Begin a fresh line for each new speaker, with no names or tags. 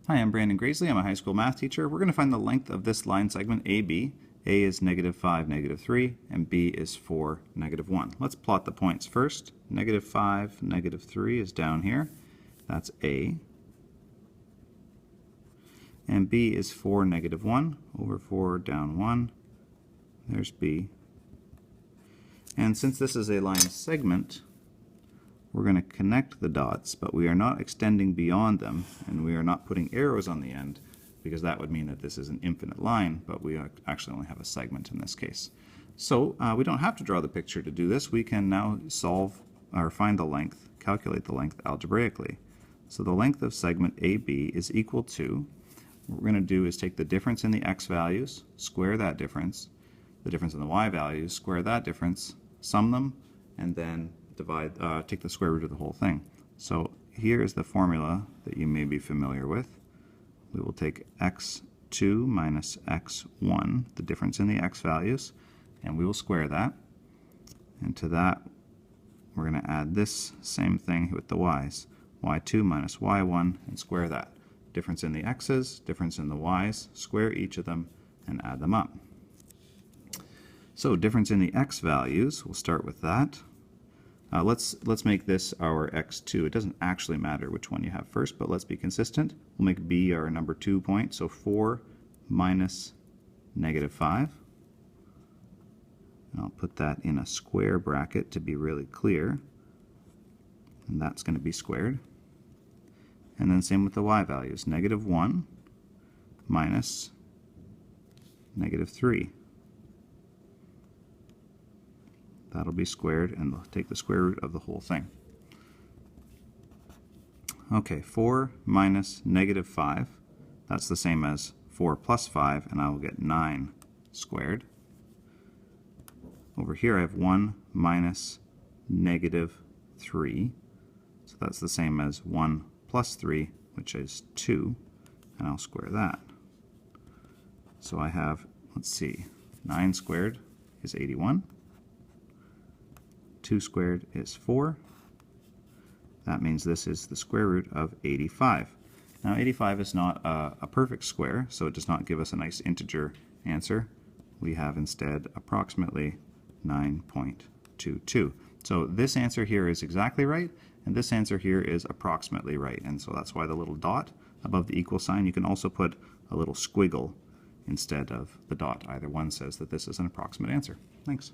Hi, I'm Brandon Graisley. I'm a high school math teacher. We're going to find the length of this line segment AB. A is -5, -3, and B is 4, -1. Let's plot the points first. -5, -3 is down here. That's A. And B is 4, -1. Over 4, down 1. There's B. And since this is a line segment, we're going to connect the dots, but we are not extending beyond them, and we are not putting arrows on the end, because that would mean that this is an infinite line, but we actually only have a segment in this case. So we don't have to draw the picture to do this. We can now solve or find the length, calculate the length algebraically. So the length of segment AB is equal to, what we're going to do is take the difference in the x values, square that difference, the difference in the y values, square that difference, sum them, and then take the square root of the whole thing. So here is the formula that you may be familiar with. We will take x2 minus x1, the difference in the x values, and we will square that. And to that, we're going to add this same thing with the y's. y2 minus y1, and square that. Difference in the x's, difference in the y's, square each of them, and add them up. So difference in the x values, we'll start with that. Let's make this our x2. It doesn't actually matter which one you have first, but let's be consistent. We'll make b our number 2 point, so 4 minus -5. And I'll put that in a square bracket to be really clear. And that's going to be squared. And then same with the y values. -1 minus -3. That'll be squared, and we'll take the square root of the whole thing. Okay, 4 minus -5, that's the same as 4 plus 5, and I will get 9 squared. Over here I have 1 minus -3, so that's the same as 1 plus 3, which is 2, and I'll square that. So I have, let's see, 9 squared is 81. 2 squared is 4. That means this is the square root of 85. Now 85 is not a perfect square, so it does not give us a nice integer answer. We have instead approximately 9.22. So this answer here is exactly right, and this answer here is approximately right. And so that's why the little dot above the equal sign, you can also put a little squiggle instead of the dot. Either one says that this is an approximate answer. Thanks.